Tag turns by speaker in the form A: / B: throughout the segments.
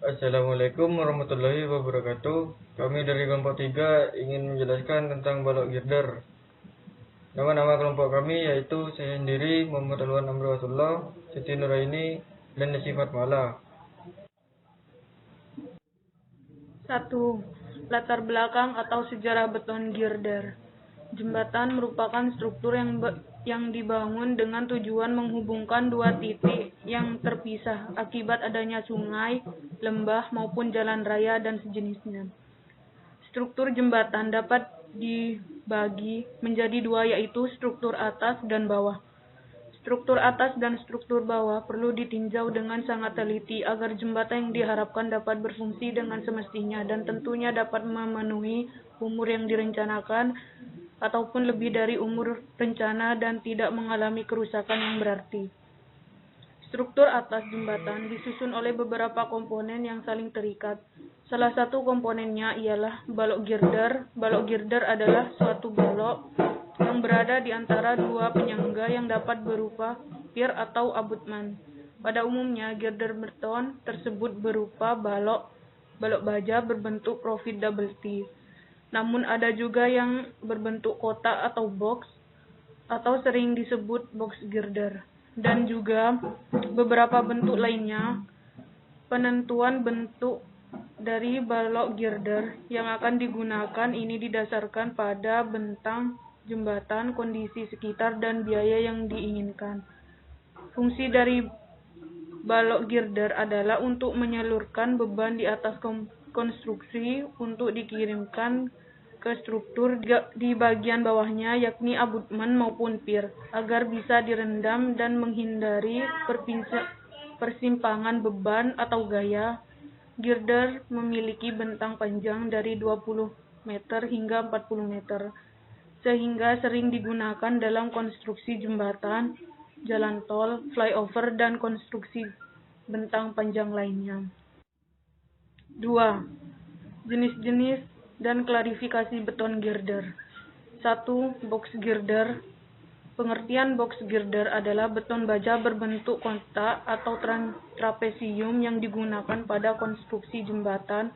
A: Assalamualaikum warahmatullahi wabarakatuh. Kami dari kelompok 3 ingin menjelaskan tentang balok girder. Nama-nama kelompok kami yaitu saya sendiri, Muhammad Alwan Amrullah, Siti Nuraini, dan Nasifat Mala.
B: 1. Latar belakang atau sejarah beton girder. Jembatan merupakan struktur yang dibangun dengan tujuan menghubungkan dua titik yang terpisah akibat adanya sungai, lembah, maupun jalan raya dan sejenisnya. Struktur jembatan dapat dibagi menjadi dua, yaitu struktur atas dan bawah. Struktur atas dan struktur bawah perlu ditinjau dengan sangat teliti agar jembatan yang diharapkan dapat berfungsi dengan semestinya dan tentunya dapat memenuhi umur yang direncanakan ataupun lebih dari umur rencana dan tidak mengalami kerusakan yang berarti. Struktur atas jembatan disusun oleh beberapa komponen yang saling terikat. Salah satu komponennya ialah balok girder. Balok girder adalah suatu balok yang berada di antara dua penyangga yang dapat berupa pier atau abutmen. Pada umumnya, girder beton tersebut berupa balok baja berbentuk profil double T. Namun ada juga yang berbentuk kotak atau box, atau sering disebut box girder, dan juga beberapa bentuk lainnya. Penentuan bentuk dari balok girder yang akan digunakan ini didasarkan pada bentang jembatan, kondisi sekitar, dan biaya yang diinginkan. Fungsi dari balok girder adalah untuk menyalurkan beban di atas konstruksi untuk dikirimkan ke struktur di bagian bawahnya, yakni abutmen maupun pier, agar bisa direndam dan menghindari persimpangan beban atau gaya. Girder memiliki bentang panjang dari 20 meter hingga 40 meter, sehingga sering digunakan dalam konstruksi jembatan, jalan tol, flyover, dan konstruksi bentang panjang lainnya. 2. Jenis-jenis dan klarifikasi beton girder. 1. Box girder. Pengertian box girder adalah beton baja berbentuk kotak atau trapesium yang digunakan pada konstruksi jembatan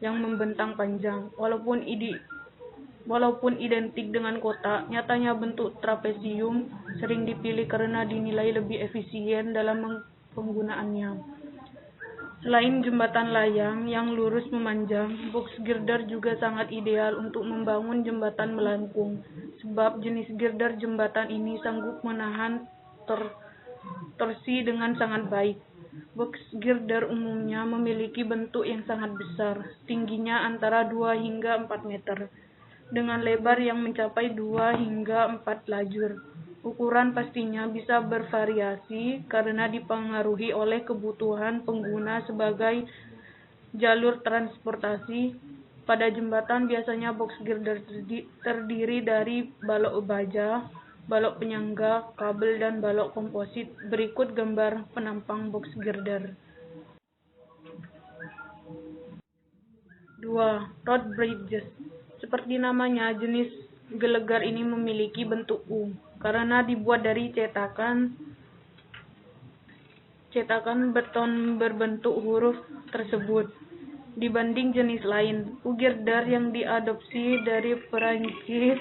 B: yang membentang panjang. Walaupun identik dengan kotak, nyatanya bentuk trapesium sering dipilih karena dinilai lebih efisien dalam penggunaannya. Selain jembatan layang yang lurus memanjang, box girder juga sangat ideal untuk membangun jembatan melengkung, sebab jenis girder jembatan ini sanggup menahan torsi dengan sangat baik. Box girder umumnya memiliki bentuk yang sangat besar, tingginya antara 2 hingga 4 meter, dengan lebar yang mencapai 2 hingga 4 lajur. Ukuran pastinya bisa bervariasi karena dipengaruhi oleh kebutuhan pengguna sebagai jalur transportasi. Pada jembatan biasanya box girder terdiri dari balok baja, balok penyangga, kabel, dan balok komposit. Berikut gambar penampang box girder. 2. Road bridges. Seperti namanya, jenis gelegar ini memiliki bentuk U karena dibuat dari cetakan beton berbentuk huruf tersebut. Dibanding jenis lain, U girder yang diadopsi dari Perancis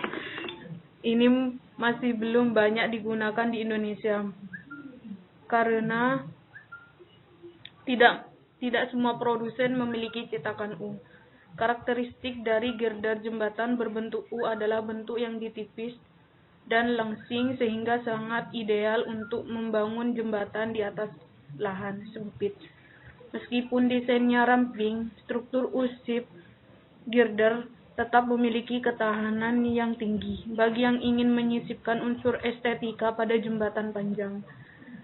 B: ini masih belum banyak digunakan di Indonesia karena tidak semua produsen memiliki cetakan U. Karakteristik dari girder jembatan berbentuk U adalah bentuk yang ditipis dan langsing sehingga sangat ideal untuk membangun jembatan di atas lahan sempit. Meskipun desainnya ramping, struktur U-shaped girder tetap memiliki ketahanan yang tinggi bagi yang ingin menyisipkan unsur estetika pada jembatan panjang.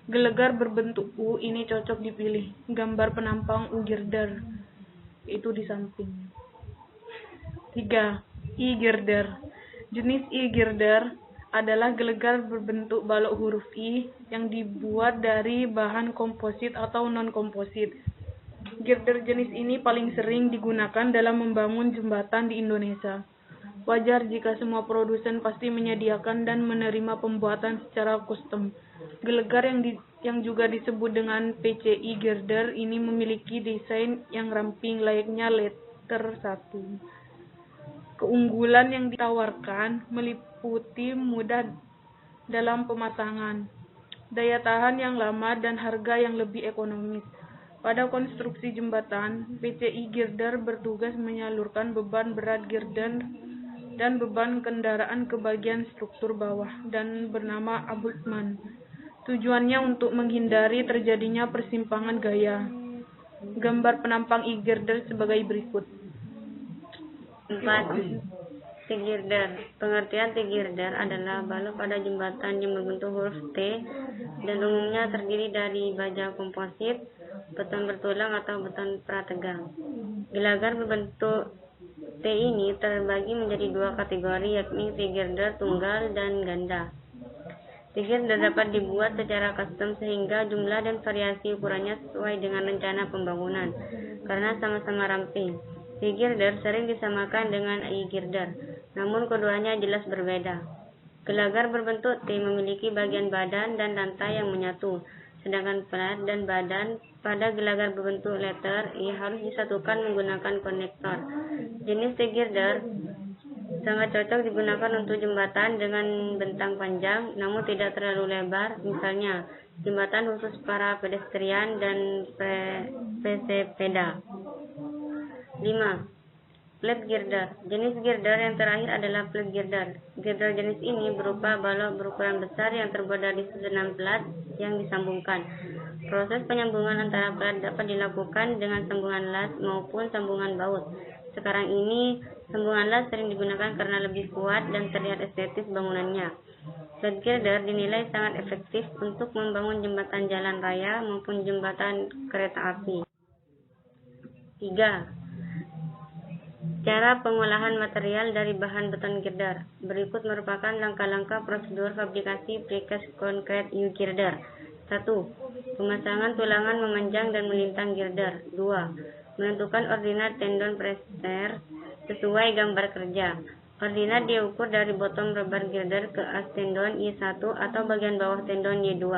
B: Gelegar berbentuk U ini cocok dipilih. Gambar penampang U girder itu di samping. 3. E-girder. Jenis E-girder adalah gelegar berbentuk balok huruf I yang dibuat dari bahan komposit atau non-komposit. Girder jenis ini paling sering digunakan dalam membangun jembatan di Indonesia. Wajar jika semua produsen pasti menyediakan dan menerima pembuatan secara custom. Gelegar yang juga disebut dengan PCI girder ini memiliki desain yang ramping layaknya letter 1. Keunggulan yang ditawarkan meliputi mudah dalam pemasangan, daya tahan yang lama, dan harga yang lebih ekonomis. Pada konstruksi jembatan, PCI girder bertugas menyalurkan beban berat girder dan beban kendaraan ke bagian struktur bawah dan bernama abutment. Tujuannya untuk menghindari terjadinya persimpangan gaya. Gambar penampang e-girder sebagai berikut.
C: 4. T-girder. Pengertian T-girder adalah balok pada jembatan yang berbentuk huruf T dan umumnya terdiri dari baja komposit, beton bertulang atau beton prategang. Gelagar berbentuk T ini terbagi menjadi dua kategori, yakni T-girder tunggal dan ganda. T-girder dapat dibuat secara custom sehingga jumlah dan variasi ukurannya sesuai dengan rencana pembangunan karena sama-sama ramping. T-girder sering disamakan dengan E-girder, namun keduanya jelas berbeda. Gelagar berbentuk T memiliki bagian badan dan lantai yang menyatu, sedangkan plat dan badan pada gelagar berbentuk letter E harus disatukan menggunakan konektor. Jenis T-girder sangat cocok digunakan untuk jembatan dengan bentang panjang namun tidak terlalu lebar, misalnya jembatan khusus para pedestrian dan pesepeda. 5. Flat girder. Jenis girder yang terakhir adalah flat girder. Girder jenis ini berupa balok berukuran besar yang terbuat dari susunan plat yang disambungkan. Proses penyambungan antara plat dapat dilakukan dengan sambungan las maupun sambungan baut. Sekarang ini, sambungan las sering digunakan karena lebih kuat dan terlihat estetis bangunannya. Flat girder dinilai sangat efektif untuk membangun jembatan jalan raya maupun jembatan kereta api. 3. Cara pengolahan material dari bahan beton girder. Berikut merupakan langkah-langkah prosedur fabrikasi precast concrete U-girder. 1. Pemasangan tulangan memanjang dan melintang girder. 2. Menentukan ordinat tendon prester sesuai gambar kerja. Ordinat diukur dari bottom rebar girder ke as tendon Y1 atau bagian bawah tendon Y2.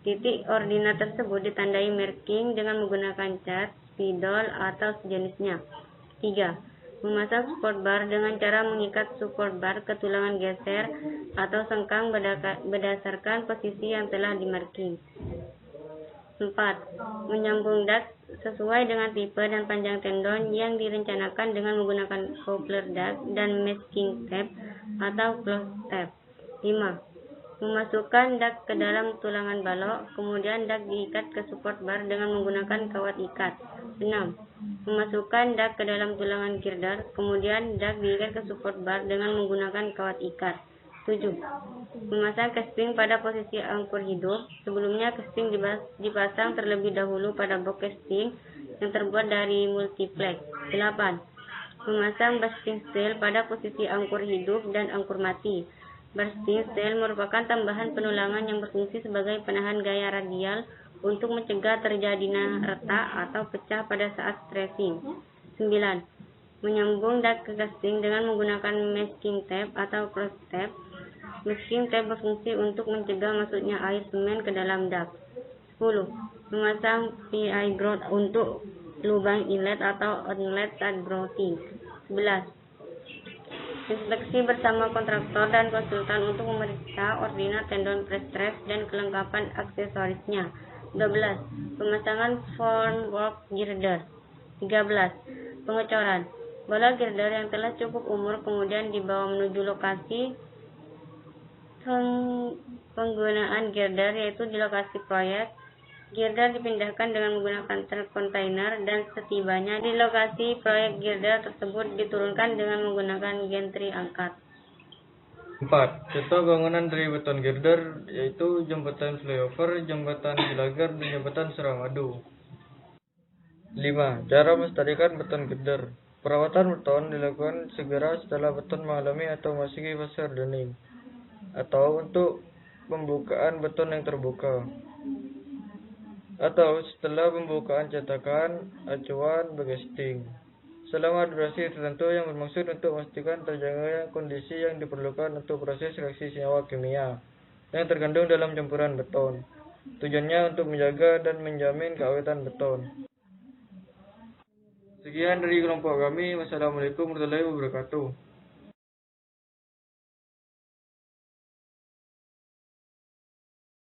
C: Titik ordinat tersebut ditandai marking dengan menggunakan cat, spidol, atau sejenisnya. 3. Memasang support bar dengan cara mengikat support bar ke tulangan geser atau sengkang berdasarkan posisi yang telah dimarking. 4. Menyambung dak sesuai dengan tipe dan panjang tendon yang direncanakan dengan menggunakan coupler dak dan masking tape atau close tape. 5. Memasukkan dak ke dalam tulangan balok, kemudian dak diikat ke support bar dengan menggunakan kawat ikat. 6. Memasukkan dak ke dalam tulangan girder, kemudian dak diikat ke support bar dengan menggunakan kawat ikat. 7. Memasang casting pada posisi angkur hidup. Sebelumnya casting dipasang terlebih dahulu pada box casting yang terbuat dari multiplex. 8. Memasang bursting steel pada posisi angkur hidup dan angkur mati. Bursting steel merupakan tambahan penulangan yang berfungsi sebagai penahan gaya radial untuk mencegah terjadinya retak atau pecah pada saat stressing. 9. Menyambung dak ke casting dengan menggunakan masking tape atau cross tape. Masking tape berfungsi untuk mencegah masuknya air semen ke dalam dak. 10. Memasang PI grout untuk lubang inlet atau outlet saat grouting. 11. Inspeksi bersama kontraktor dan konsultan untuk memeriksa ordinat tendon prestress dan kelengkapan aksesorisnya. 12. Pemasangan formwork girder. 13. Pengecoran. Balok girder yang telah cukup umur kemudian dibawa menuju lokasi penggunaan girder, yaitu di lokasi proyek. Girder dipindahkan dengan menggunakan truk kontainer dan setibanya di lokasi proyek girder tersebut diturunkan dengan menggunakan gantry angkat.
A: 4. Contoh bangunan dari beton girder yaitu jembatan flyover, jembatan gelagar, dan jembatan Suramadu. 5. Cara melestarikan beton girder. Perawatan beton dilakukan segera setelah beton mengalami atau memasuki fase hardening, atau untuk pembukaan beton yang terbuka, atau setelah pembukaan cetakan, acuan, bagesting. selama durasi tertentu yang bermaksud untuk memastikan terjaganya kondisi yang diperlukan untuk proses reaksi senyawa kimia yang terkandung dalam campuran beton. Tujuannya untuk menjaga dan menjamin keawetan beton. Sekian dari kelompok kami. Wassalamualaikum warahmatullahi wabarakatuh.